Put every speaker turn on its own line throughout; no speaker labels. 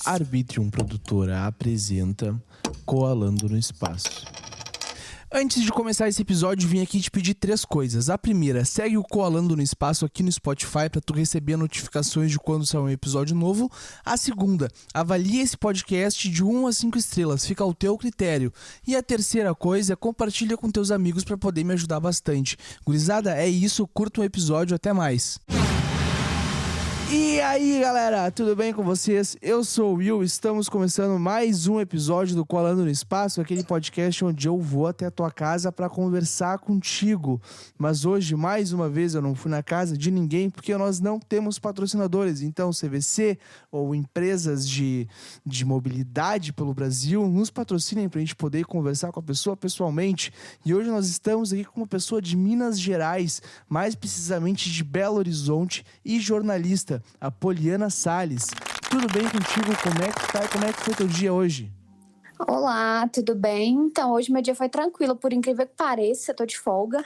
Arbitrium Produtora apresenta Coalando no Espaço. Antes de começar esse episódio, vim aqui te pedir 3 coisas. A primeira, segue o Coalando no Espaço aqui no Spotify para tu receber notificações de quando sair um episódio novo. A segunda, avalie esse podcast de 1 a 5 estrelas, fica ao teu critério. E a terceira coisa, compartilha com teus amigos para poder me ajudar bastante. Gurizada, é isso, curta o episódio, até mais. E aí galera, tudo bem com vocês? Eu sou o Will, estamos começando mais um episódio do Coalando no Espaço, aquele podcast onde eu vou até a tua casa para conversar contigo. Mas hoje, mais uma vez, eu não fui na casa de ninguém porque nós não temos patrocinadores. Então, CVC ou empresas de mobilidade pelo Brasil nos patrocinem para a gente poder conversar com a pessoa pessoalmente. E hoje nós estamos aqui com uma pessoa de Minas Gerais, mais precisamente de Belo Horizonte, e jornalista, a Poliana Salles. Tudo bem contigo? Como é que tá? Como é que foi teu dia hoje?
Olá, tudo bem? Então, hoje meu dia foi tranquilo, por incrível que pareça, eu tô de folga.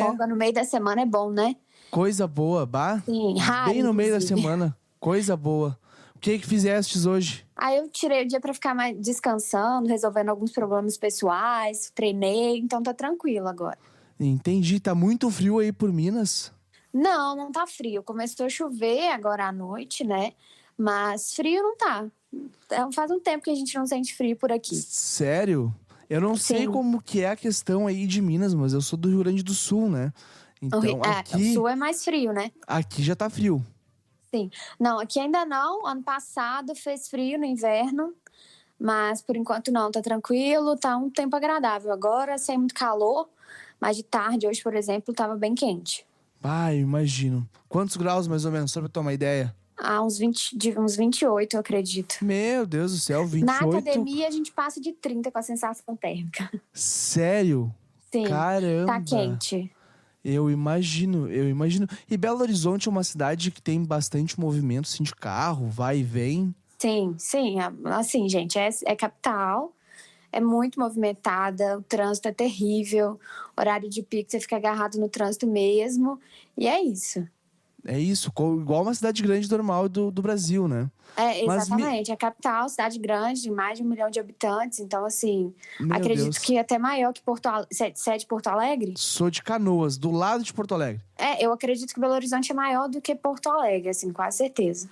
Folga no meio da semana é bom, né?
Coisa boa, bah?
Sim, raro,
bem no meio da
inclusive.
semana. Coisa boa. O que fizestes hoje?
Aí eu tirei o dia pra ficar mais descansando, resolvendo alguns problemas pessoais, treinei, então tá tranquilo agora.
Entendi, tá muito frio aí por Minas?
Não tá frio. Começou a chover agora à noite, né? Mas frio não tá. Faz um tempo que a gente não sente frio por aqui.
Sério? Eu não sei
Sim.
como que é a questão aí de Minas, mas eu sou do Rio Grande do Sul, né? Então
O
aqui,
sul é mais frio, né?
aqui já tá frio.
Sim. Não, aqui ainda não. Ano passado fez frio no inverno, mas por enquanto não, tá tranquilo, tá um tempo agradável. Agora, sem muito calor, mas de tarde, hoje, por exemplo, tava bem quente.
Ah, eu imagino. Quantos graus mais ou menos, só pra ter uma ideia?
Uns 28, eu acredito.
Meu Deus do céu, 28?
Na academia, a gente passa de 30 com a sensação térmica.
Sério?
Sim,
Caramba.
tá quente.
Eu imagino. E Belo Horizonte é uma cidade que tem bastante movimento, assim, de carro, vai e vem.
Sim. Assim, gente, é capital, é muito movimentada, o trânsito é terrível, horário de pico, você fica agarrado no trânsito mesmo, e é isso.
É isso, igual uma cidade grande normal do Brasil, né?
Exatamente. É capital, cidade grande, de mais de 1 milhão de habitantes. Então, assim,
Meu
acredito
Deus.
que é até maior que sede de Porto Alegre.
Sou de Canoas, do lado de Porto Alegre.
Eu acredito que Belo Horizonte é maior do que Porto Alegre, assim, quase certeza.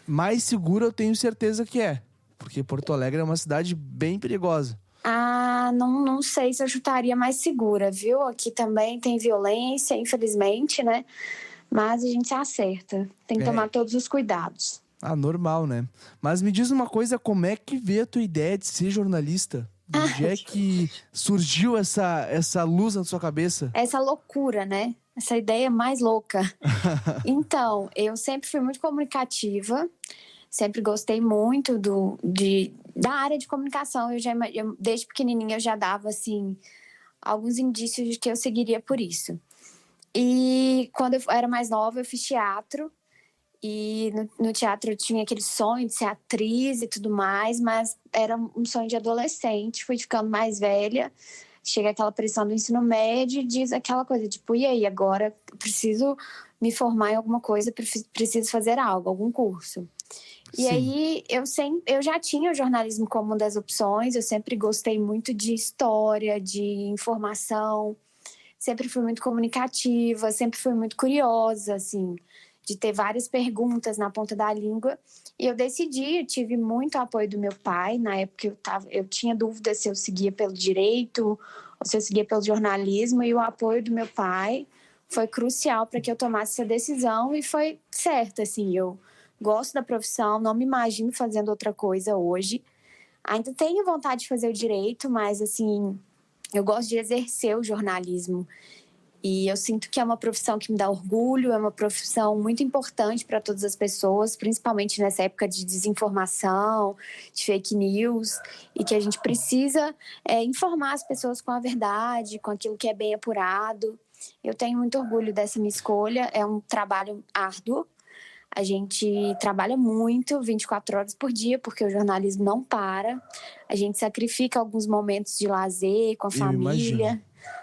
Mais seguro eu tenho certeza que é. Porque Porto Alegre é uma cidade bem perigosa.
Não sei se eu chutaria mais segura, viu? Aqui também tem violência, infelizmente, né? Mas a gente se acerta. Tem que tomar todos os cuidados.
Normal, né? Mas me diz uma coisa, como é que veio a tua ideia de ser jornalista? Onde é que surgiu essa luz na sua cabeça?
Essa loucura, né? Essa ideia mais louca. Então, eu sempre fui muito comunicativa, sempre gostei muito da área de comunicação. Desde pequenininha eu já dava, assim, alguns indícios de que eu seguiria por isso. E quando eu era mais nova, eu fiz teatro. E no teatro eu tinha aquele sonho de ser atriz e tudo mais, mas era um sonho de adolescente. Fui ficando mais velha, chega aquela pressão do ensino médio e diz aquela coisa, tipo, e aí, agora eu preciso me formar em alguma coisa, preciso fazer algo, algum curso.
Sim.
E aí eu já tinha o jornalismo como uma das opções, eu sempre gostei muito de história, de informação, sempre fui muito comunicativa, sempre fui muito curiosa, assim, de ter várias perguntas na ponta da língua. E eu tive muito apoio do meu pai. Na época eu tinha dúvida se eu seguia pelo direito ou se eu seguia pelo jornalismo, e o apoio do meu pai foi crucial para que eu tomasse essa decisão, e foi certo, assim, eu gosto da profissão, não me imagino fazendo outra coisa hoje. Ainda tenho vontade de fazer o direito, mas, assim, eu gosto de exercer o jornalismo. E eu sinto que é uma profissão que me dá orgulho, é uma profissão muito importante para todas as pessoas, principalmente nessa época de desinformação, de fake news, e que a gente precisa informar as pessoas com a verdade, com aquilo que é bem apurado. Eu tenho muito orgulho dessa minha escolha, é um trabalho árduo. A gente trabalha muito, 24 horas por dia, porque o jornalismo não para. A gente sacrifica alguns momentos de lazer com a família.
Imagino.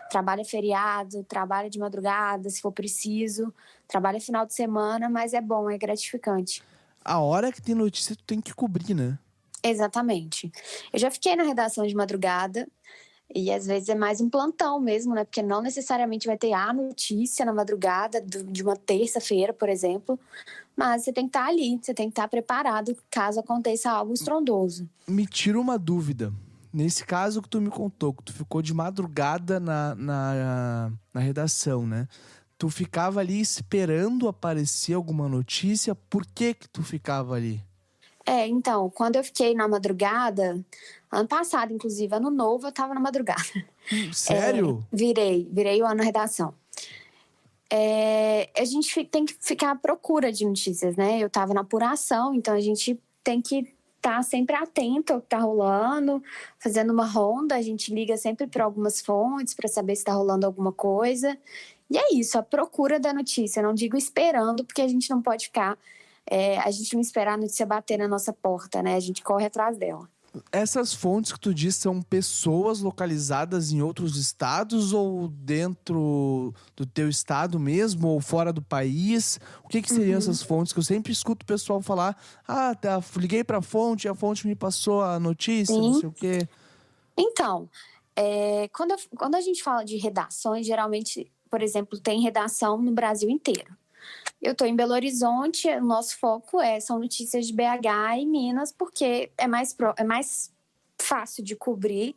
Trabalha feriado, trabalha de madrugada, se for preciso. Trabalha final de semana, mas é bom, é gratificante.
A hora que tem notícia, tu tem que cobrir, né?
Exatamente. Eu já fiquei na redação de madrugada e às vezes é mais um plantão mesmo, né? Porque não necessariamente vai ter a notícia na madrugada de uma terça-feira, por exemplo, mas você tem que estar ali, você tem que estar preparado caso aconteça algo estrondoso.
Me tira uma dúvida. Nesse caso que tu me contou, que tu ficou de madrugada na redação, né? Tu ficava ali esperando aparecer alguma notícia? Por que que tu ficava ali?
Então, quando eu fiquei na madrugada, ano passado, inclusive, ano novo, eu tava na madrugada.
Sério?
Virei o ano na redação. A gente tem que ficar à procura de notícias, né? Eu tava na apuração, então a gente tem que estar sempre atento ao que tá rolando, fazendo uma ronda, a gente liga sempre para algumas fontes para saber se tá rolando alguma coisa. E é isso, a procura da notícia. Eu não digo esperando, porque a gente não pode ficar. A gente não espera a notícia bater na nossa porta, né? A gente corre atrás dela.
Essas fontes que tu diz são pessoas localizadas em outros estados ou dentro do teu estado mesmo ou fora do país? O que seriam essas fontes que eu sempre escuto o pessoal falar? Ah, tá, liguei pra fonte, a fonte me passou a notícia, não
Sim.
sei o quê.
Então, quando a gente fala de redações, geralmente, por exemplo, tem redação no Brasil inteiro. Eu estou em Belo Horizonte, o nosso foco são notícias de BH e Minas, porque é mais fácil de cobrir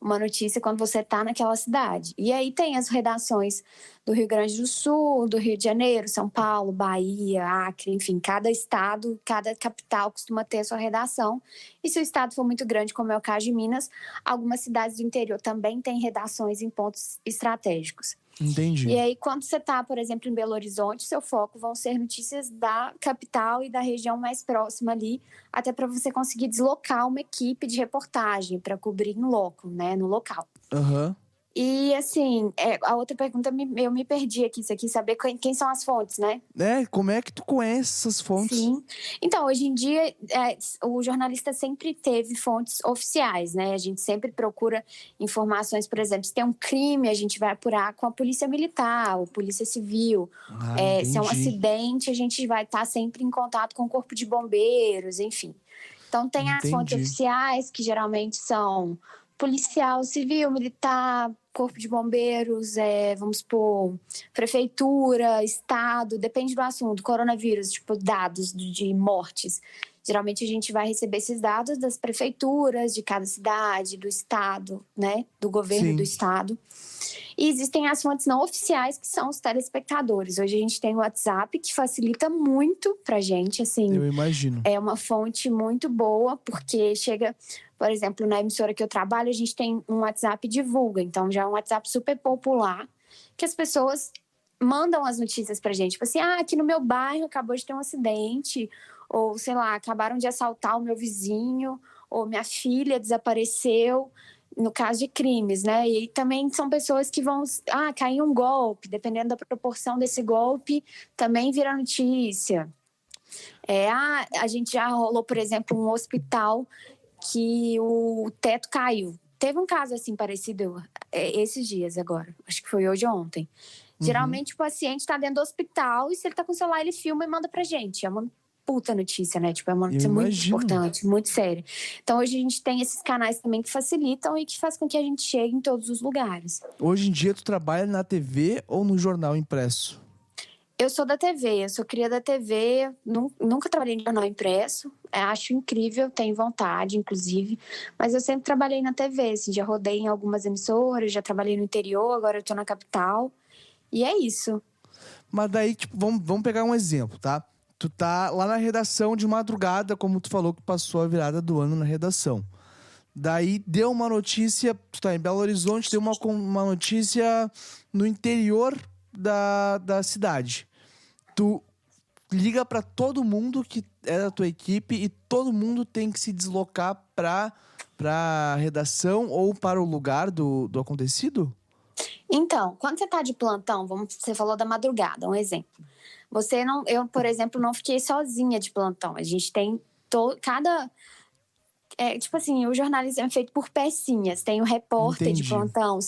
uma notícia quando você está naquela cidade. E aí tem as redações do Rio Grande do Sul, do Rio de Janeiro, São Paulo, Bahia, Acre, enfim, cada estado, cada capital costuma ter a sua redação. E se o estado for muito grande, como é o caso de Minas, algumas cidades do interior também têm redações em pontos estratégicos.
Entendi.
E aí, quando você está, por exemplo, em Belo Horizonte, seu foco vão ser notícias da capital e da região mais próxima ali, até para você conseguir deslocar uma equipe de reportagem para cobrir em loco, né, no local.
Aham.
E, assim, a outra pergunta, eu me perdi aqui. Você quis saber quem são as fontes, né?
Como é que tu conhece essas fontes?
Sim. Então, hoje em dia, o jornalista sempre teve fontes oficiais, né? A gente sempre procura informações, por exemplo, se tem um crime, a gente vai apurar com a polícia militar, ou polícia civil.
Ah,
Se é um
entendi.
acidente, a gente vai estar sempre em contato com o corpo de bombeiros, enfim. Então, tem as fontes
Entendi.
oficiais, que geralmente são policial, civil, militar, corpo de bombeiros, vamos supor, prefeitura, estado, depende do assunto, coronavírus, tipo, dados de mortes. Geralmente a gente vai receber esses dados das prefeituras de cada cidade, do estado, né, do governo do
Sim.
estado. E existem as fontes não oficiais, que são os telespectadores. Hoje a gente tem o WhatsApp, que facilita muito pra gente, assim.
Eu imagino.
É uma fonte muito boa, porque chega, por exemplo, na emissora que eu trabalho, a gente tem um WhatsApp divulga, então já é um WhatsApp super popular, que as pessoas mandam as notícias pra gente. Tipo assim, aqui no meu bairro acabou de ter um acidente, ou sei lá, acabaram de assaltar o meu vizinho, ou minha filha desapareceu, no caso de crimes, né? E também são pessoas que vão, cair um golpe, dependendo da proporção desse golpe, também vira notícia. A gente já rolou, por exemplo, um hospital que o teto caiu. Teve um caso assim parecido esses dias agora, acho que foi hoje ou ontem. Geralmente o paciente está dentro do hospital e se ele está com o celular, ele filma e manda pra gente. É uma puta notícia, né? Tipo, é uma notícia muito importante, muito séria. Então hoje a gente tem esses canais também que facilitam e que faz com que a gente chegue em todos os lugares.
Hoje em dia tu trabalha na TV ou no jornal impresso?
Eu sou da TV, eu sou cria da TV, nunca trabalhei em jornal impresso, acho incrível, tenho vontade, inclusive, mas eu sempre trabalhei na TV, assim, já rodei em algumas emissoras, já trabalhei no interior, agora eu tô na capital, e é isso.
Mas daí, tipo, vamos pegar um exemplo, tá? Tu tá lá na redação de madrugada, como tu falou que passou a virada do ano na redação. Daí deu uma notícia, tu tá em Belo Horizonte, deu uma notícia no interior da cidade. Tu liga pra todo mundo que é da tua equipe e todo mundo tem que se deslocar pra redação ou para o lugar do acontecido?
Então, quando você tá de plantão, você falou da madrugada, um exemplo. Eu, por exemplo, não fiquei sozinha de plantão. A gente tem cada tipo assim, o jornalismo é feito por pecinhas. Tem o repórter de
Entendi.
plantão,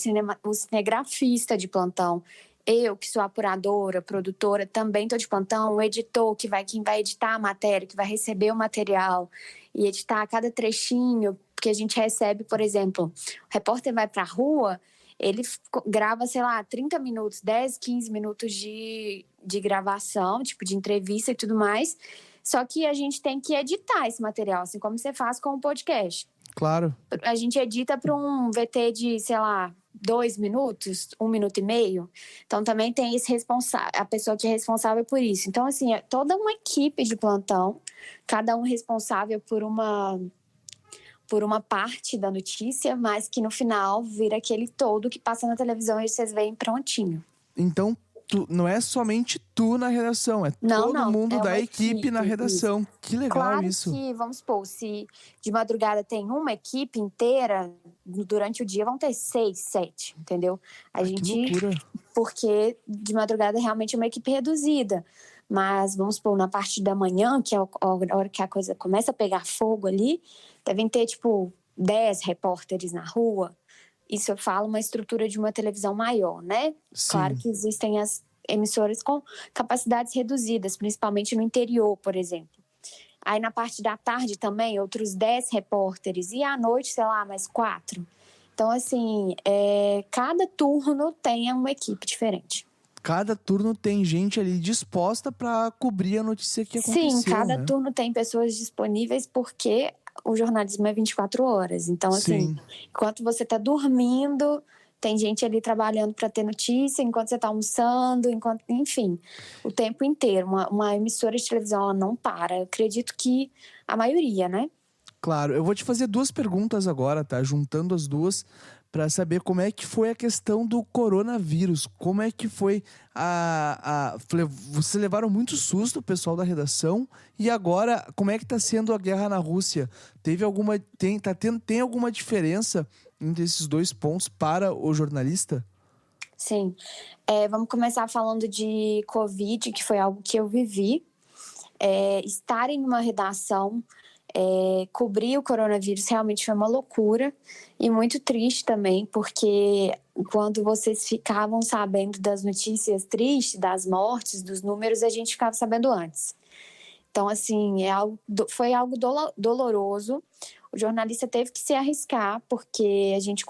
o cinegrafista de plantão. Eu, que sou apuradora, produtora, também estou de plantão. O editor, quem vai editar a matéria, que vai receber o material e editar cada trechinho, porque a gente recebe, por exemplo, o repórter vai para a rua, ele grava, sei lá, 30 minutos, 10, 15 minutos de gravação, tipo de entrevista e tudo mais. Só que a gente tem que editar esse material, assim como você faz com o podcast.
Claro.
A gente edita para um VT de, sei lá, 2 minutos, 1 minuto e meio. Então, também tem a pessoa que é responsável por isso. Então, assim, é toda uma equipe de plantão, cada um responsável por uma parte da notícia, mas que no final vira aquele todo que passa na televisão e vocês veem prontinho.
Então, não é somente tu na redação, é todo mundo da equipe na redação. Isso. Que legal
claro
isso.
Claro que, vamos supor, se de madrugada tem uma equipe inteira, durante o dia vão ter 6, 7, entendeu?
Que loucura.
Porque de madrugada realmente é uma equipe reduzida. Mas, vamos supor, na parte da manhã, que é a hora que a coisa começa a pegar fogo ali, devem ter, 10 repórteres na rua. Isso eu falo uma estrutura de uma televisão maior, né?
Sim.
Claro que existem as emissoras com capacidades reduzidas, principalmente no interior, por exemplo. Aí na parte da tarde também, outros 10 repórteres. E à noite, sei lá, mais 4. Então, assim, cada turno tem uma equipe diferente.
Cada turno tem gente ali disposta para cobrir a notícia que aconteceu.
Sim, cada turno tem pessoas disponíveis porque o jornalismo é 24 horas. Então, assim, enquanto você está dormindo, tem gente ali trabalhando para ter notícia, enquanto você está almoçando, enfim, o tempo inteiro. Uma emissora de televisão, ela não para. Eu acredito que a maioria, né?
Claro. Eu vou te fazer 2 perguntas agora, tá? Juntando as duas, para saber como é que foi a questão do coronavírus. Como é que foi Vocês levaram muito susto, o pessoal da redação. E agora, como é que está sendo a guerra na Rússia? Tem alguma diferença entre esses 2 pontos para o jornalista?
Sim. Vamos começar falando de Covid, que foi algo que eu vivi. Estar em uma redação, cobrir o coronavírus realmente foi uma loucura e muito triste também, porque quando vocês ficavam sabendo das notícias tristes, das mortes, dos números, a gente ficava sabendo antes. Então, assim, foi algo doloroso. O jornalista teve que se arriscar, porque a gente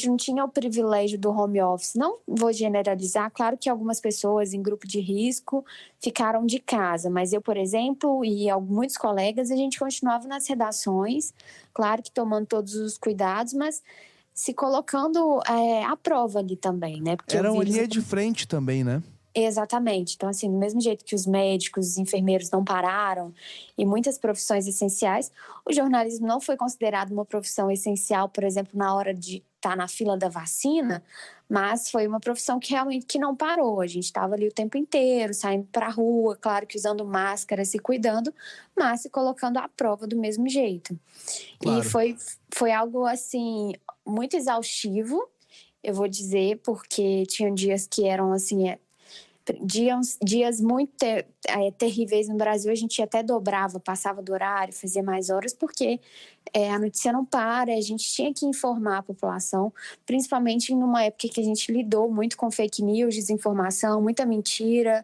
não tinha o privilégio do home office. Não vou generalizar, claro que algumas pessoas em grupo de risco ficaram de casa, mas eu, por exemplo, e muitos colegas, a gente continuava nas redações, claro que tomando todos os cuidados, mas se colocando à prova ali também, né? Porque
era uma linha de frente também, né?
Exatamente. Então, assim, do mesmo jeito que os médicos, os enfermeiros não pararam e muitas profissões essenciais, o jornalismo não foi considerado uma profissão essencial, por exemplo, na hora de estar na fila da vacina, mas foi uma profissão que realmente não parou. A gente estava ali o tempo inteiro, saindo para a rua, claro que usando máscara, se cuidando, mas se colocando à prova do mesmo jeito. Claro. E foi algo, assim, muito exaustivo, eu vou dizer, porque tinham dias que eram, assim, dias muito terríveis no Brasil. A gente até dobrava, passava do horário, fazia mais horas, porque a notícia não para, a gente tinha que informar a população, principalmente numa época que a gente lidou muito com fake news, desinformação, muita mentira,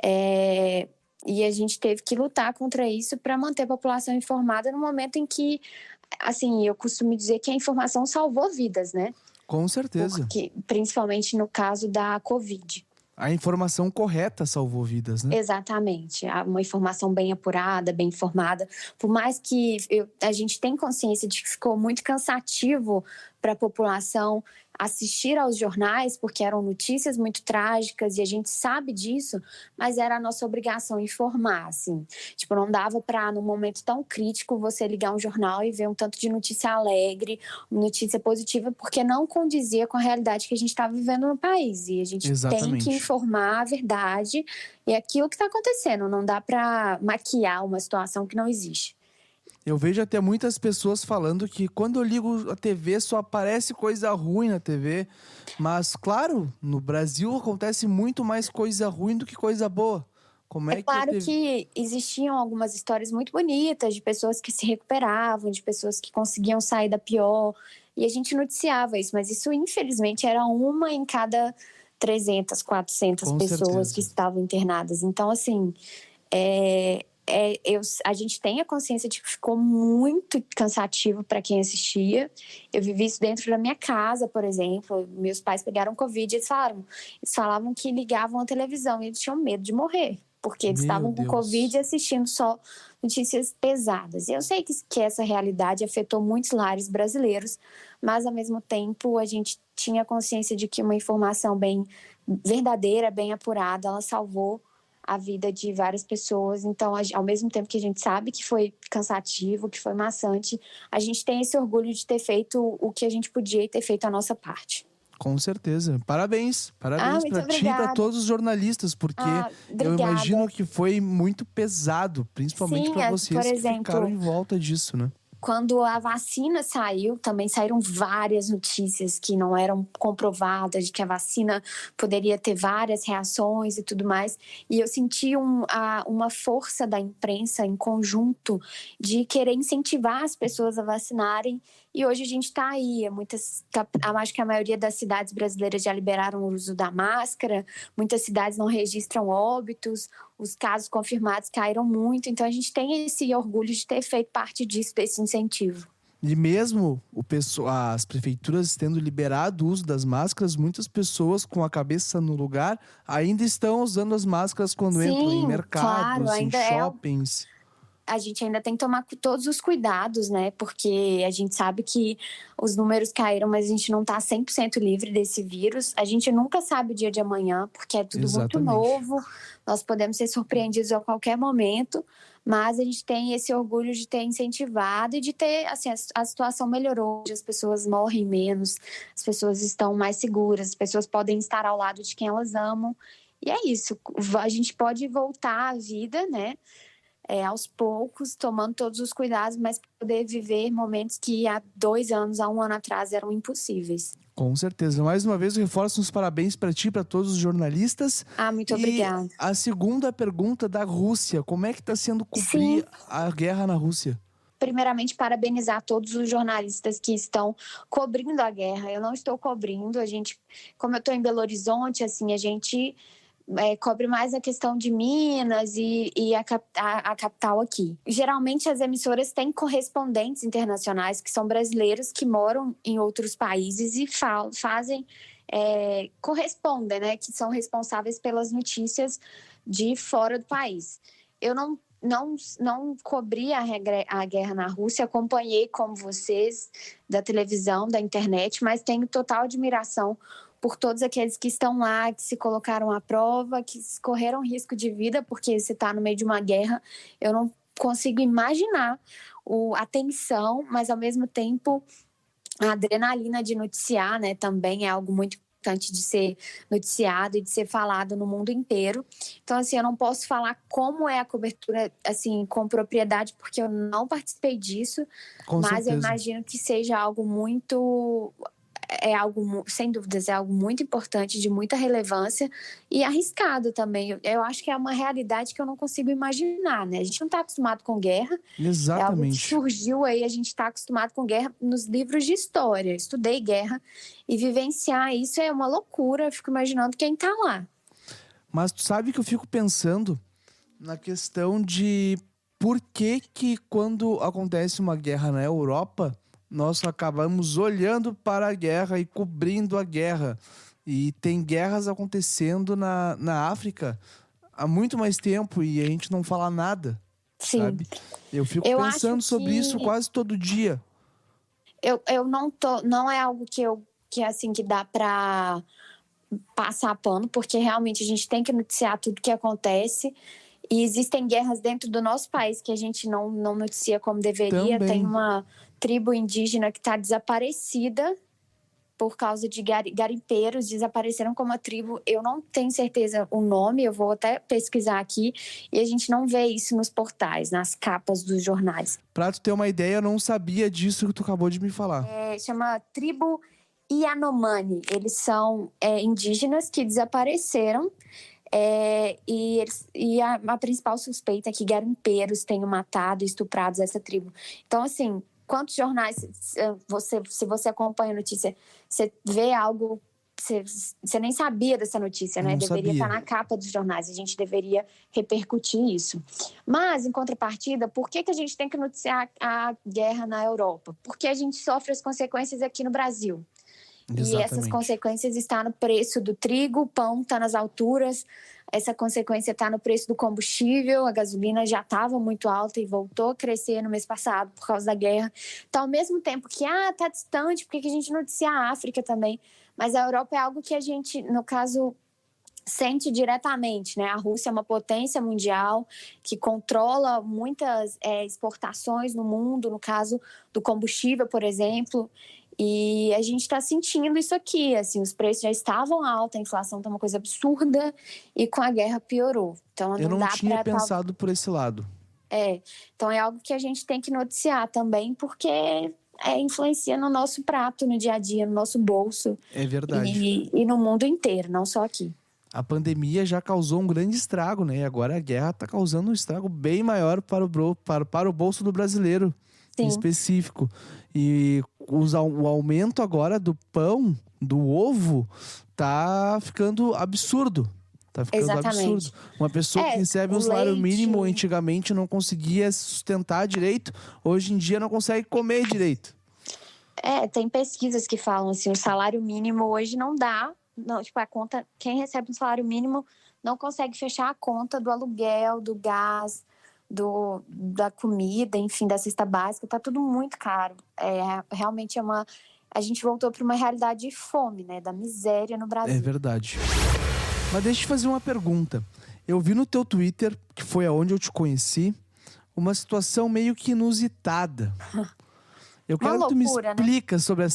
e a gente teve que lutar contra isso para manter a população informada no momento em que, assim, eu costumo dizer que a informação salvou vidas, né?
Com certeza.
Porque, principalmente no caso da Covid.
A informação correta salvou vidas, né?
Exatamente. Uma informação bem apurada, bem informada. Por mais que a gente tenha consciência de que ficou muito cansativo para a população assistir aos jornais, porque eram notícias muito trágicas e a gente sabe disso, mas era a nossa obrigação informar, assim. Tipo, não dava para, num momento tão crítico, você ligar um jornal e ver um tanto de notícia alegre, notícia positiva, porque não condizia com a realidade que a gente está vivendo no país. E a gente tem que informar a verdade e aquilo que está acontecendo. Não dá para maquiar uma situação que não existe.
Eu vejo até muitas pessoas falando que quando eu ligo a TV só aparece coisa ruim na TV. Mas, claro, no Brasil acontece muito mais coisa ruim do que coisa boa.
Claro que existiam algumas histórias muito bonitas de pessoas que se recuperavam, de pessoas que conseguiam sair da pior. E a gente noticiava isso, mas isso, infelizmente, era uma em cada 300, 400
Com
pessoas
certeza.
que estavam internadas. Então, assim, a gente tem a consciência de que ficou muito cansativo para quem assistia. Eu vivi isso dentro da minha casa, por exemplo. Meus pais pegaram Covid e eles falavam que ligavam a televisão e eles tinham medo de morrer, porque eles
Meu
estavam com Covid e
Deus.
assistindo só notícias pesadas. E eu sei que essa realidade afetou muitos lares brasileiros, mas ao mesmo tempo a gente tinha consciência de que uma informação bem verdadeira, bem apurada, ela salvou a vida de várias pessoas. Então, ao mesmo tempo que a gente sabe que foi cansativo, que foi maçante, a gente tem esse orgulho de ter feito o que a gente podia e ter feito a nossa parte.
Com certeza. Parabéns. Parabéns
Muito
para ti e para
obrigada.
todos os jornalistas, porque eu imagino
Obrigada.
que foi muito pesado, principalmente
Sim,
para
por
vocês que ficaram
exemplo,
em volta disso, né?
quando a vacina saiu, também saíram várias notícias que não eram comprovadas, de que a vacina poderia ter várias reações e tudo mais. E eu senti uma força da imprensa em conjunto de querer incentivar as pessoas a vacinarem. E hoje a gente está aí. Acho que a maioria das cidades brasileiras já liberaram o uso da máscara, muitas cidades não registram óbitos, os casos confirmados caíram muito, então a gente tem esse orgulho de ter feito parte disso, desse incentivo.
E mesmo as prefeituras tendo liberado o uso das máscaras, muitas pessoas com a cabeça no lugar ainda estão usando as máscaras quando entram em
Sim, claro,
mercados, em
ainda
shoppings.
a gente ainda tem que tomar todos os cuidados, né? Porque a gente sabe que os números caíram, mas a gente não está 100% livre desse vírus. A gente nunca sabe o dia de amanhã, porque é tudo muito
Exatamente.
novo. Nós podemos ser surpreendidos a qualquer momento, mas a gente tem esse orgulho de ter incentivado e de ter, assim, a situação melhorou. As pessoas morrem menos, as pessoas estão mais seguras, as pessoas podem estar ao lado de quem elas amam. E é isso, a gente pode voltar à vida, né? Aos poucos, tomando todos os cuidados, mas poder viver momentos que há 2 anos, há 1 ano atrás, eram impossíveis.
Com certeza. Mais uma vez, eu reforço os parabéns para ti e para todos os jornalistas.
Muito
E
obrigada.
a segunda pergunta da Rússia. Como é que está sendo
Sim.
cobrir a guerra na Rússia?
Primeiramente, parabenizar todos os jornalistas que estão cobrindo a guerra. Eu não estou cobrindo, como eu estou em Belo Horizonte, assim, a gente cobre mais a questão de Minas e a capital aqui. Geralmente as emissoras têm correspondentes internacionais que são brasileiros que moram em outros países e correspondem, né, que são responsáveis pelas notícias de fora do país. Eu não cobri a guerra na Rússia, acompanhei como vocês da televisão, da internet, mas tenho total admiração por todos aqueles que estão lá, que se colocaram à prova, que correram risco de vida, porque você está no meio de uma guerra. Eu não consigo imaginar a tensão, mas ao mesmo tempo a adrenalina de noticiar, né, também é algo muito importante de ser noticiado e de ser falado no mundo inteiro. Então, assim, eu não posso falar como é a cobertura, assim, com propriedade, porque eu não participei disso, mas eu imagino que seja algo muito... sem dúvidas, é algo muito importante, de muita relevância e arriscado também. Eu acho que é uma realidade que eu não consigo imaginar, né? A gente não está acostumado com guerra.
Exatamente.
É algo que surgiu aí, a gente está acostumado com guerra nos livros de história. Eu estudei guerra e vivenciar isso é uma loucura. Eu fico imaginando quem está lá.
Mas tu sabe que eu fico pensando na questão de por que quando acontece uma guerra na Europa, nós acabamos olhando para a guerra e cobrindo a guerra. E tem guerras acontecendo na África há muito mais tempo e a gente não fala nada,
Sim.
sabe? Eu fico pensando sobre isso quase todo dia.
Eu não é algo que dá para passar pano, porque realmente a gente tem que noticiar tudo que acontece. E existem guerras dentro do nosso país que a gente não noticia como deveria.
Também.
Tem uma tribo indígena que está desaparecida por causa de garimpeiros, desapareceram como a tribo. Eu não tenho certeza o nome, eu vou até pesquisar aqui, e a gente não vê isso nos portais, nas capas dos jornais.
Pra tu ter uma ideia, eu não sabia disso que tu acabou de me falar.
Chama tribo Yanomami. Eles são indígenas que desapareceram. E a principal suspeita é que garimpeiros tenham matado e estuprado essa tribo. Então, assim, quantos jornais, se você acompanha a notícia, você vê algo você nem sabia dessa notícia, né?
Não
Deveria
sabia.
estar na capa dos jornais, a gente deveria repercutir isso. Mas, em contrapartida, por que a gente tem que noticiar a guerra na Europa? Porque a gente sofre as consequências aqui no Brasil. E essas
Exatamente.
consequências estão no preço do trigo, o pão está nas alturas, essa consequência está no preço do combustível, a gasolina já estava muito alta e voltou a crescer no mês passado por causa da guerra. Então, ao mesmo tempo que está distante, por que a gente noticia a África também? Mas a Europa é algo que a gente, no caso, sente diretamente, né? A Rússia é uma potência mundial que controla muitas exportações no mundo, no caso do combustível, por exemplo. E a gente está sentindo isso aqui, assim, os preços já estavam altos, a inflação está uma coisa absurda e com a guerra piorou. Então
Eu não
dá
tinha
para
pensado por esse lado.
então é algo que a gente tem que noticiar também, porque influencia no nosso prato, no dia a dia, no nosso bolso.
É verdade.
E no mundo inteiro, não só aqui.
A pandemia já causou um grande estrago, né? E agora a guerra está causando um estrago bem maior para o bolso do brasileiro, em
Sim.
específico. E o aumento agora do pão, do ovo, tá ficando absurdo. Tá ficando
Exatamente.
absurdo. Uma pessoa que recebe um salário mínimo antigamente não conseguia se sustentar direito, hoje em dia não consegue comer direito.
Tem pesquisas que falam assim, o salário mínimo hoje não dá. Não, tipo, a conta, quem recebe um salário mínimo não consegue fechar a conta do aluguel, do gás, da comida, enfim, da cesta básica, tá tudo muito caro. Realmente a gente voltou para uma realidade de fome, né, da miséria no Brasil.
É verdade. Mas deixa eu te fazer uma pergunta. Eu vi no teu Twitter, que foi aonde eu te conheci, uma situação meio que inusitada. Eu quero que tu me explique sobre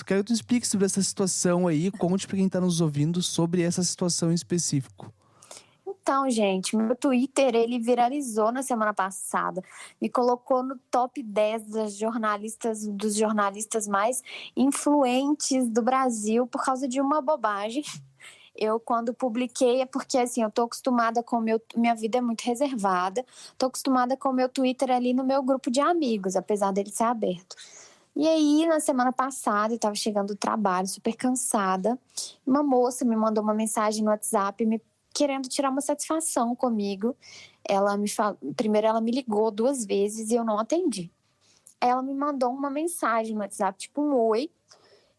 quero que tu explique sobre essa situação aí, conte pra quem tá nos ouvindo sobre essa situação em específico.
Então, gente, meu Twitter, ele viralizou na semana passada. Me colocou no top 10 dos jornalistas mais influentes do Brasil por causa de uma bobagem. Eu, quando publiquei, é porque, assim, eu tô acostumada com minha vida é muito reservada. Tô acostumada com o meu Twitter ali no meu grupo de amigos, apesar dele ser aberto. E aí, na semana passada, eu tava chegando do trabalho, super cansada. Uma moça me mandou uma mensagem no WhatsApp querendo tirar uma satisfação comigo. Primeiro ela me ligou 2 vezes e eu não atendi. Ela me mandou uma mensagem no WhatsApp, tipo um oi,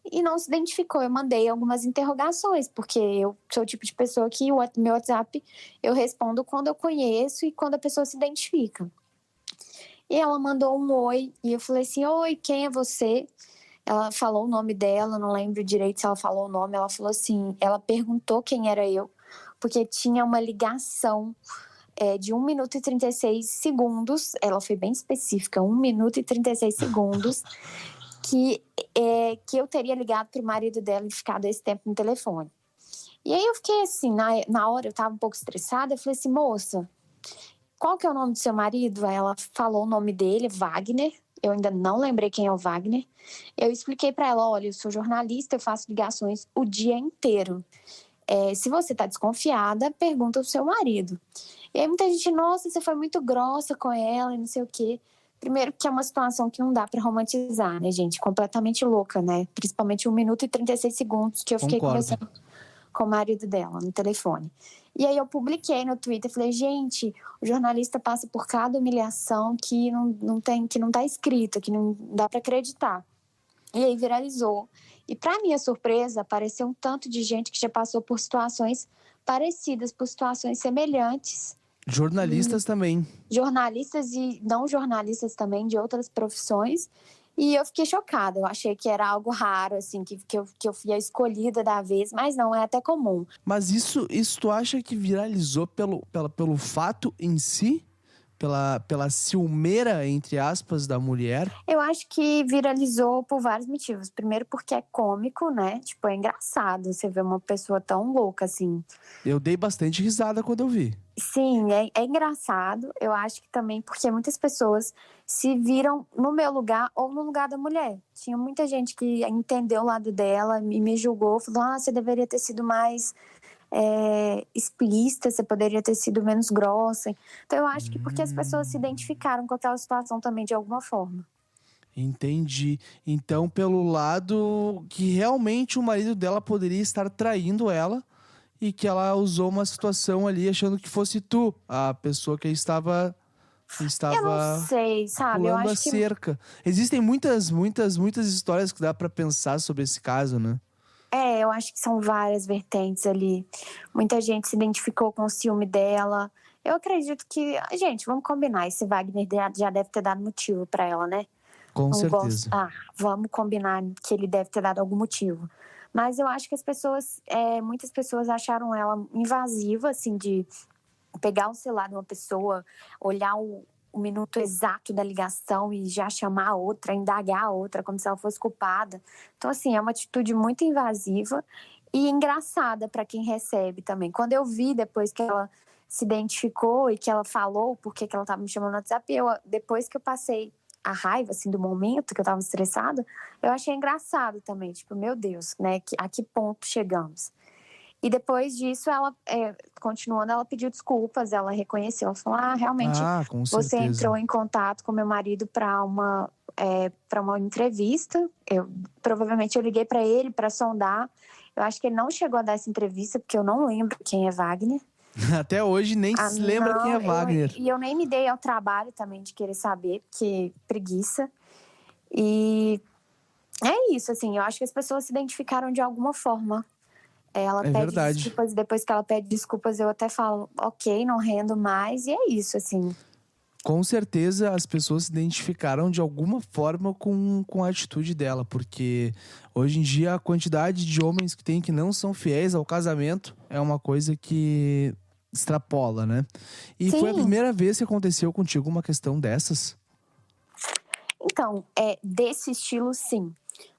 e não se identificou. Eu mandei algumas interrogações, porque eu sou o tipo de pessoa que o meu WhatsApp eu respondo quando eu conheço e quando a pessoa se identifica. E ela mandou um oi, e eu falei assim, oi, quem é você? Ela falou o nome dela, não lembro direito se ela falou o nome, ela falou assim, ela perguntou quem era eu, porque tinha uma ligação de 1 minuto e 36 segundos, ela foi bem específica, 1 minuto e 36 segundos, que eu teria ligado para o marido dela e ficado esse tempo no telefone. E aí eu fiquei assim, na hora eu estava um pouco estressada, eu falei assim, moça, qual que é o nome do seu marido? Aí ela falou o nome dele, Wagner. Eu ainda não lembrei quem é o Wagner. Eu expliquei para ela, olha, eu sou jornalista, eu faço ligações o dia inteiro. Se você tá desconfiada, pergunta ao seu marido. E aí muita gente, nossa, você foi muito grossa com ela e não sei o quê. Primeiro que é uma situação que não dá para romantizar, né, gente? Completamente louca, né? Principalmente 1 minuto e 36 segundos que eu fiquei conversando com o marido dela no telefone. E aí eu publiquei no Twitter, falei, gente, o jornalista passa por cada humilhação que não tá escrito, que não dá para acreditar. E aí viralizou. E para minha surpresa, apareceu um tanto de gente que já passou por situações parecidas, por situações semelhantes.
Jornalistas também.
Jornalistas e não jornalistas também, de outras profissões. E eu fiquei chocada, eu achei que era algo raro, assim, que eu fui a escolhida da vez, mas não, é até comum.
Mas isso tu acha que viralizou pelo fato em si? Pela ciumeira, entre aspas, da mulher?
Eu acho que viralizou por vários motivos. Primeiro porque é cômico, né? Tipo, é engraçado você ver uma pessoa tão louca assim.
Eu dei bastante risada quando eu vi.
Sim, é engraçado. Eu acho que também porque muitas pessoas se viram no meu lugar ou no lugar da mulher. Tinha muita gente que entendeu o lado dela e me julgou, falou, você deveria ter sido mais explícita, você poderia ter sido menos grossa. Então eu acho que porque as pessoas se identificaram com aquela situação também de alguma forma.
Entendi. Então, pelo lado que realmente o marido dela poderia estar traindo ela e que ela usou uma situação ali achando que fosse tu, a pessoa que
Eu não
estava
sei, sabe? Eu
pulando a
acho que
cerca. Existem muitas histórias que dá pra pensar sobre esse caso, né?
eu acho que são várias vertentes ali. Muita gente se identificou com o ciúme dela. Eu acredito que, gente, vamos combinar, esse Wagner já deve ter dado motivo pra ela, né?
Com
Não gosto.
certeza.
Vamos combinar que ele deve ter dado algum motivo. Mas eu acho que muitas pessoas acharam ela invasiva, assim, de pegar o celular de uma pessoa, olhar o minuto exato da ligação e já chamar a outra, indagar a outra, como se ela fosse culpada. Então, assim, é uma atitude muito invasiva e engraçada para quem recebe também. Quando eu vi depois que ela se identificou e que ela falou por que ela estava me chamando no WhatsApp, depois que eu passei a raiva, assim, do momento que eu estava estressada, eu achei engraçado também. Tipo, meu Deus, né? A que ponto chegamos? E depois disso, continuando, ela pediu desculpas, ela reconheceu, ela falou, realmente,
Ah, com
você
certeza.
entrou em contato com meu marido para uma entrevista. Provavelmente eu liguei para ele para sondar. Eu acho que ele não chegou a dar essa entrevista, porque eu não lembro quem é Wagner.
Até hoje nem se lembra quem é
Não,
Wagner.
eu nem me dei ao trabalho também de querer saber, porque preguiça. E é isso, assim, eu acho que as pessoas se identificaram de alguma forma. Ela
É
pede
verdade.
desculpas, e depois que ela pede desculpas, eu até falo, ok, não rendo mais, e é isso, assim.
Com certeza as pessoas se identificaram de alguma forma com a atitude dela, porque hoje em dia a quantidade de homens que tem que não são fiéis ao casamento é uma coisa que extrapola, né? E foi a
Sim,
primeira vez que aconteceu contigo uma questão dessas?
então, desse estilo, sim.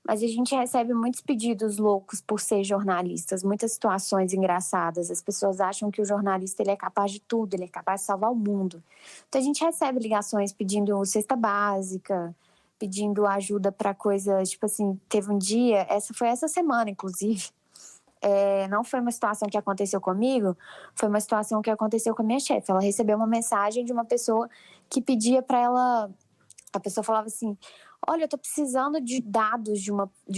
Mas a gente recebe muitos pedidos loucos por ser jornalistas, muitas situações engraçadas. As pessoas acham que o jornalista ele é capaz de tudo, ele é capaz de salvar o mundo. Então a gente recebe ligações pedindo cesta básica, pedindo ajuda para coisas, tipo assim, teve um dia, foi essa semana, inclusive. Não foi uma situação que aconteceu comigo, foi uma situação que aconteceu com a minha chefe. Ela recebeu uma mensagem de uma pessoa que pedia para ela. A pessoa falava assim: olha, eu tô precisando de dados de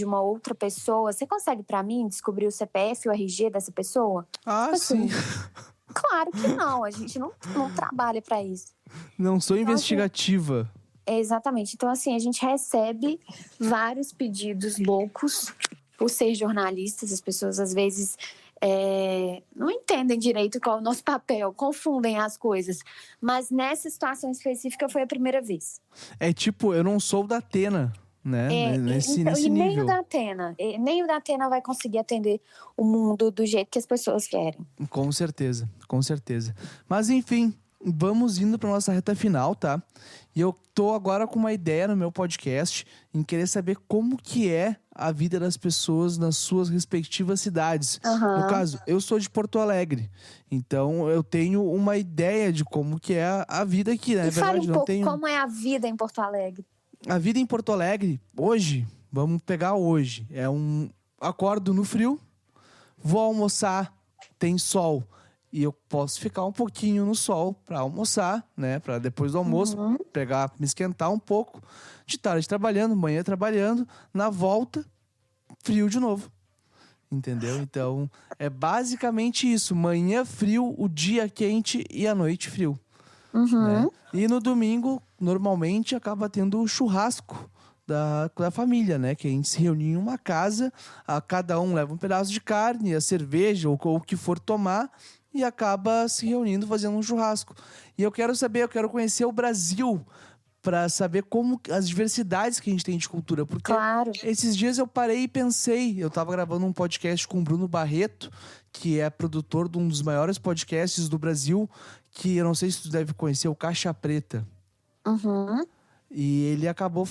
uma outra pessoa. Você consegue para mim descobrir o CPF e o RG dessa pessoa?
Ah,
Tipo
sim.
assim, claro que não, a gente não trabalha para isso.
Não sou
Então, assim,
investigativa.
exatamente. Então, assim, a gente recebe vários pedidos loucos por ser jornalistas. As pessoas, às vezes, não entendem direito qual é o nosso papel, confundem as coisas. Mas nessa situação específica foi a primeira vez.
É tipo, eu não sou da Atena, né?
Então,
Nesse
e
nível.
nem o da Atena vai conseguir atender o mundo do jeito que as pessoas querem.
Com certeza, com certeza. Mas enfim, vamos indo para nossa reta final, tá? E eu tô agora com uma ideia no meu podcast em querer saber como que é a vida das pessoas nas suas respectivas cidades. No
Aham.
caso, eu sou de Porto Alegre, então eu tenho uma ideia de como que é a vida aqui, né?
E
Na
fale
verdade,
um
não
pouco
tenho.
como é a vida em Porto Alegre.
A vida em Porto Alegre, hoje, vamos pegar hoje, acordo no frio, vou almoçar, tem sol. E eu posso ficar um pouquinho no sol para almoçar, né? Para depois do almoço
Uhum.
me esquentar um pouco. De tarde trabalhando, manhã trabalhando. Na volta, frio de novo. Entendeu? Então, é basicamente isso. Manhã frio, o dia quente e a noite frio, né?
Uhum.
E no domingo, normalmente, acaba tendo o churrasco da família, né? Que a gente se reúne em uma casa, cada um leva um pedaço de carne, a cerveja ou o que for tomar e acaba se reunindo fazendo um churrasco. E eu quero conhecer o Brasil para saber como as diversidades que a gente tem de cultura, porque
Claro.
esses dias eu parei e pensei, eu tava gravando um podcast com o Bruno Barreto, que é produtor de um dos maiores podcasts do Brasil, que eu não sei se tu deve conhecer, o Caixa Preta.
Uhum.
E ele acabou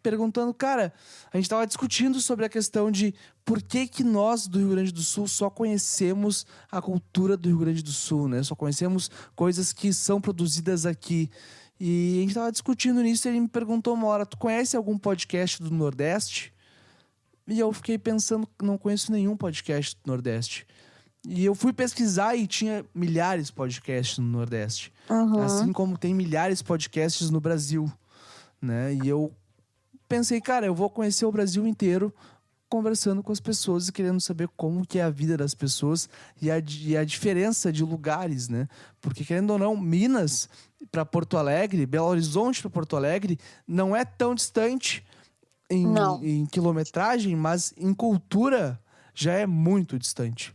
perguntando, cara, a gente tava discutindo sobre a questão de por que que nós do Rio Grande do Sul só conhecemos a cultura do Rio Grande do Sul, né? Só conhecemos coisas que são produzidas aqui. E a gente tava discutindo nisso e ele me perguntou uma hora, tu conhece algum podcast do Nordeste? E eu fiquei pensando, não conheço nenhum podcast do Nordeste. E eu fui pesquisar e tinha milhares de podcasts no Nordeste.
Uhum.
Assim como tem milhares de podcasts no Brasil. né? E eu pensei, cara, eu vou conhecer o Brasil inteiro conversando com as pessoas e querendo saber como que é a vida das pessoas e a diferença de lugares, né? Porque, querendo ou não, Minas para Porto Alegre, Belo Horizonte para Porto Alegre, não é tão distante
Não.
em quilometragem, mas em cultura já é muito distante.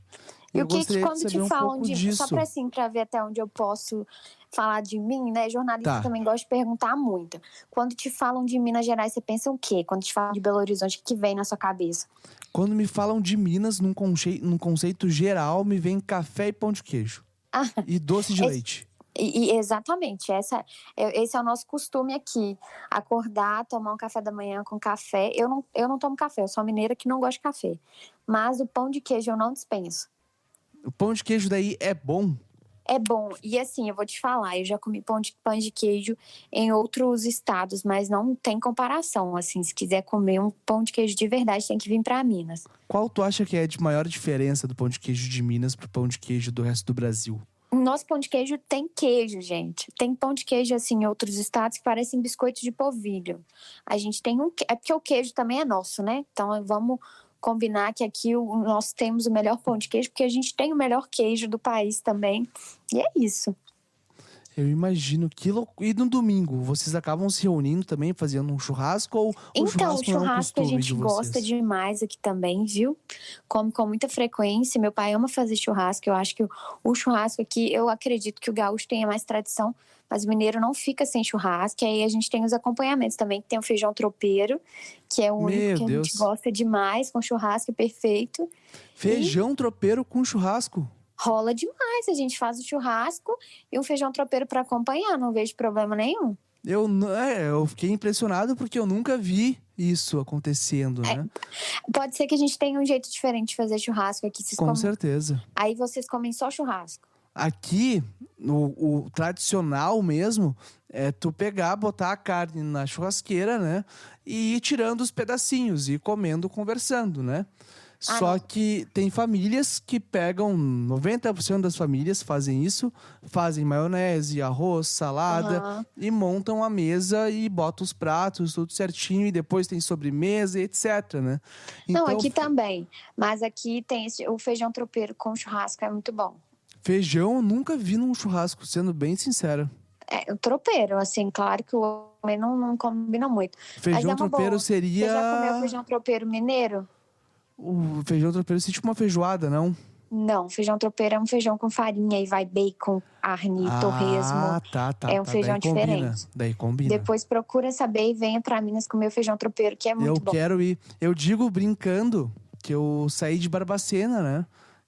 E
E
eu
o que
gostaria de
quando te
saber um
falam
pouco
de. Só
disso.
para assim, para ver até onde eu posso falar de mim, né? Jornalista
Tá.
também gosta de perguntar muito. Quando te falam de Minas Gerais, você pensa o quê? Quando te falam de Belo Horizonte, o que vem na sua cabeça?
Quando me falam de Minas, num conceito geral, me vem café e pão de queijo.
Ah,
E doce de
esse,
leite.
exatamente, esse é o nosso costume aqui. Acordar, tomar um café da manhã com café. Eu não tomo café, eu sou mineira que não gosta de café. Mas o pão de queijo eu não dispenso.
O pão de queijo daí é bom?
É bom. E assim, eu vou te falar, eu já comi pão de queijo em outros estados, mas não tem comparação. Assim, se quiser comer um pão de queijo de verdade, tem que vir para Minas.
Qual tu acha que é de maior diferença do pão de queijo de Minas pro pão de queijo do resto do Brasil?
O nosso pão de queijo tem queijo, gente. Tem pão de queijo, assim, em outros estados que parecem biscoitos de polvilho. A gente tem É porque o queijo também é nosso, né? Então vamos combinar que aqui nós temos o melhor pão de queijo, porque a gente tem o melhor queijo do país também. E é isso.
Eu imagino que E no domingo, vocês acabam se reunindo também, fazendo um churrasco? Ou o
Então, o
churrasco não é um
churrasco a
costume de
gente gosta
vocês?
demais aqui também, viu? Come com muita frequência. Meu pai ama fazer churrasco. Eu acho que o churrasco aqui, eu acredito que o gaúcho tenha mais tradição, mas o mineiro não fica sem churrasco. E aí a gente tem os acompanhamentos também, que tem o feijão tropeiro, que é o único
Meu
que a gente
Deus.
gosta demais, com churrasco é perfeito. E
Feijão tropeiro com churrasco?
rola demais. A gente faz o churrasco e um feijão tropeiro para acompanhar. Não vejo problema nenhum.
Eu fiquei impressionado porque eu nunca vi isso acontecendo, né?
Pode ser que a gente tenha um jeito diferente de fazer churrasco aqui.
Com certeza.
Aí vocês comem só churrasco.
Aqui, o tradicional mesmo é tu pegar, botar a carne na churrasqueira, né? E ir tirando os pedacinhos e ir comendo, conversando, né? Só
Não.
que tem famílias que pegam, 90% das famílias fazem isso, fazem maionese, arroz, salada
Aham.
e montam a mesa e botam os pratos, tudo certinho, e depois tem sobremesa e etc, né?
Não,
Então,
aqui também. Mas aqui tem o feijão tropeiro com churrasco, é muito bom.
feijão eu nunca vi num churrasco, sendo bem sincera.
É o tropeiro, assim, claro que o homem não combina muito. Mas é
Feijão
uma
tropeiro
boa. Você já comeu
seria.
feijão tropeiro mineiro?
O feijão tropeiro seria tipo uma feijoada, não?
Não, feijão tropeiro é um feijão com farinha e vai bacon, carne, torresmo.
Ah, tá.
É um
Daí
feijão
combina.
diferente.
Daí combina.
Depois procura saber e venha pra Minas comer o feijão tropeiro, que é
Eu
muito bom.
quero ir. Eu digo brincando que eu saí de Barbacena, né?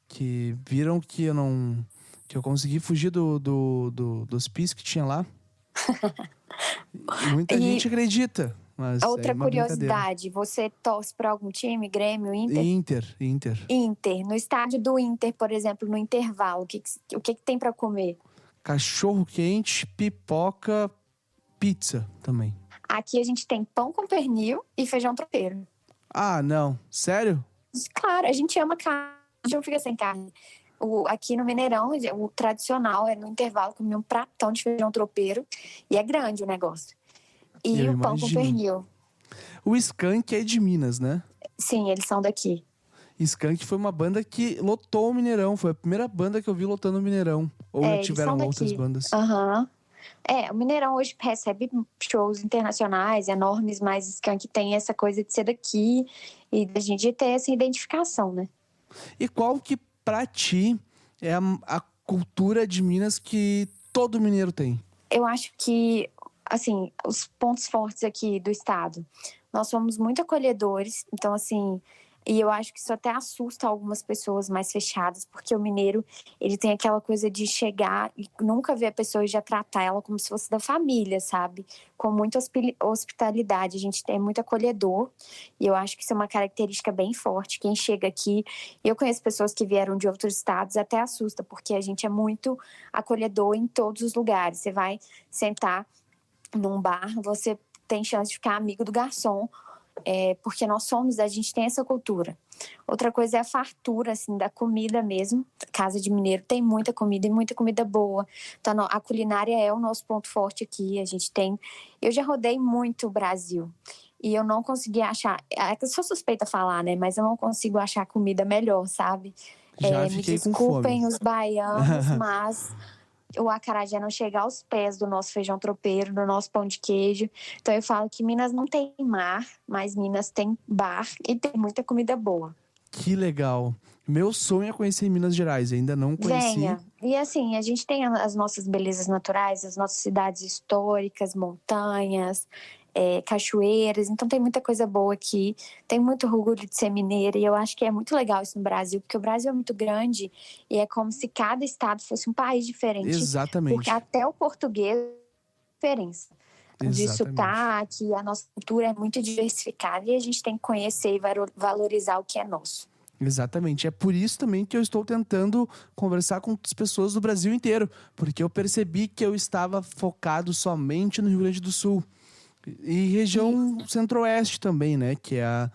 Que viram que eu não. Que eu consegui fugir do hospício que tinha lá. E muita
E
gente acredita. Mas é
outra
uma brincadeira.
curiosidade, você torce pra algum time? Grêmio, Inter?
Inter.
Inter. No estádio do Inter, por exemplo, no intervalo, o que tem pra comer?
Cachorro quente, pipoca, pizza também.
Aqui a gente tem pão com pernil e feijão tropeiro.
Ah, não. Sério?
Claro, a gente ama carne, a gente não fica sem carne. Aqui no Mineirão, o tradicional é no intervalo comer um pratão de feijão tropeiro e é grande o negócio. E
Eu
o pão com
imagino.
pernil.
O Skank é de Minas, né?
Sim, eles são daqui.
Skank foi uma banda que lotou o Mineirão. Foi a primeira banda que eu vi lotando o Mineirão. Ou já
Eles
tiveram
são
outras
daqui.
bandas?
Aham. O Mineirão hoje recebe shows internacionais enormes, mas Skank tem essa coisa de ser daqui e da gente ter essa identificação, né?
E qual que, pra ti, é a cultura de Minas que todo mineiro tem?
Eu acho que, assim, os pontos fortes aqui do estado, nós somos muito acolhedores, então, assim, e eu acho que isso até assusta algumas pessoas mais fechadas, porque o mineiro, ele tem aquela coisa de chegar e nunca ver a pessoa e já tratar ela como se fosse da família, sabe? Com muita hospitalidade, a gente é muito acolhedor, e eu acho que isso é uma característica bem forte. Quem chega aqui, eu conheço pessoas que vieram de outros estados, até assusta, porque a gente é muito acolhedor em todos os lugares. Você vai sentar num bar, você tem chance de ficar amigo do garçom, porque a gente tem essa cultura. Outra coisa é a fartura, assim, da comida mesmo. Casa de mineiro tem muita comida e muita comida boa. Então, a culinária é o nosso ponto forte aqui. A gente tem... Eu já rodei muito o Brasil e eu não consegui achar... Eu sou suspeita a falar, né? Mas eu não consigo achar comida melhor, sabe?
Já
Me
fiquei com
desculpem
fome.
os baianos, mas... O acarajé não chega aos pés do nosso feijão tropeiro, do nosso pão de queijo. Então eu falo que Minas não tem mar, mas Minas tem bar e tem muita comida boa.
Que legal. Meu sonho é conhecer Minas Gerais, ainda não conheci.
Venha. E assim, a gente tem as nossas belezas naturais, as nossas cidades históricas, montanhas, cachoeiras. Então tem muita coisa boa aqui. Tem muito orgulho de ser mineira. E eu acho que é muito legal isso no Brasil, porque o Brasil é muito grande e é como se cada estado fosse um país diferente.
Exatamente.
Porque até o português é diferença. De sotaque, a nossa cultura é muito diversificada e a gente tem que conhecer e valorizar o que é nosso.
Exatamente. É por isso também que eu estou tentando conversar com as pessoas do Brasil inteiro, porque eu percebi que eu estava focado somente no Rio Grande do Sul. E região centro-oeste também, né? Que é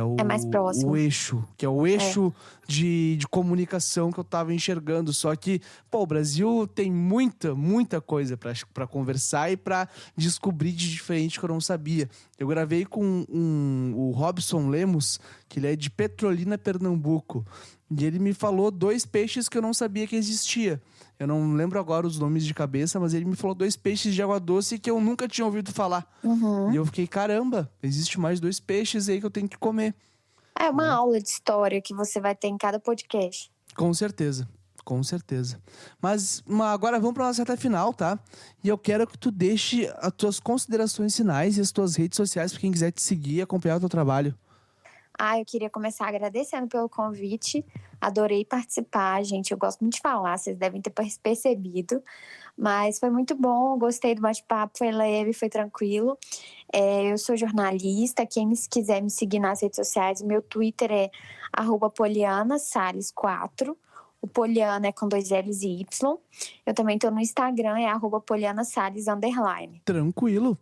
o,
mais próximo.
o eixo. Que é o eixo de comunicação que eu tava enxergando. Só que, o Brasil tem muita coisa para conversar e para descobrir de diferente que eu não sabia. Eu gravei com o Robson Lemos, que ele é de Petrolina, Pernambuco. E ele me falou 2 peixes que eu não sabia que existia. Eu não lembro agora os nomes de cabeça, mas ele me falou 2 peixes de água doce que eu nunca tinha ouvido falar.
Uhum.
E eu fiquei, caramba, existe mais 2 peixes aí que eu tenho que comer.
É uma aula de história que você vai ter em cada podcast.
Com certeza. Mas agora vamos para nossa reta final, tá? E eu quero que tu deixe as tuas considerações finais e as tuas redes sociais para quem quiser te seguir e acompanhar o teu trabalho.
Eu queria começar agradecendo pelo convite. Adorei participar, gente. Eu gosto muito de falar, vocês devem ter percebido. Mas foi muito bom, gostei do bate-papo, foi leve, foi tranquilo. Eu sou jornalista, quem quiser me seguir nas redes sociais, meu Twitter é @polianasales4. O Poliana é com 2 L's e Y. Eu também estou no Instagram, é @polianasales_.
Tranquilo.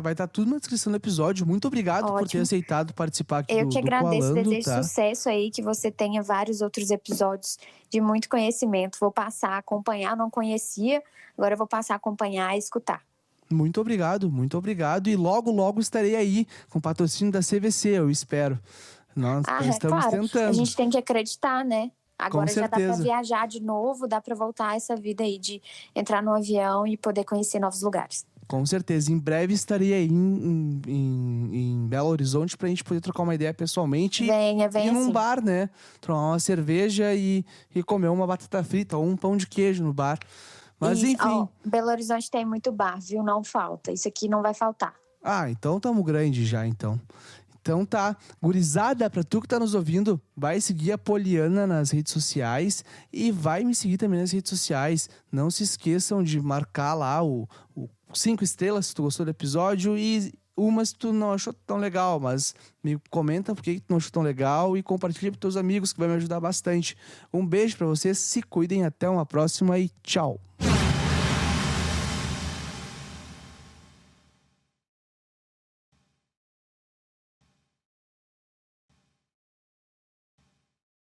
Vai estar tudo na descrição do episódio. Muito obrigado por ter aceitado participar aqui do Coalando.
Eu que agradeço, desejo
tá?
sucesso aí, que você tenha vários outros episódios de muito conhecimento. Vou passar a acompanhar, não conhecia, agora eu vou passar a acompanhar e escutar.
Muito obrigado. E logo estarei aí com o patrocínio da CVC, eu espero. Nós estamos tentando.
A gente tem que acreditar, né? Agora já dá pra
certeza.
viajar de novo, dá pra voltar a essa vida aí de entrar no avião e poder conhecer novos lugares.
Com certeza. Em breve estarei aí em Belo Horizonte pra gente poder trocar uma ideia pessoalmente.
Venha
ir num
assim.
bar, né? Tomar uma cerveja e comer uma batata frita ou um pão de queijo no bar. Mas enfim.
Belo Horizonte tem muito bar, viu? Não falta. Isso aqui não vai faltar.
Então tamo grande já, então. Então tá, gurizada, pra tu que tá nos ouvindo, vai seguir a Poliana nas redes sociais e vai me seguir também nas redes sociais. Não se esqueçam de marcar lá o 5 estrelas se tu gostou do episódio e uma se tu não achou tão legal, mas me comenta por que tu não achou tão legal e compartilha pros teus amigos que vai me ajudar bastante. Um beijo pra vocês, se cuidem, até uma próxima e tchau!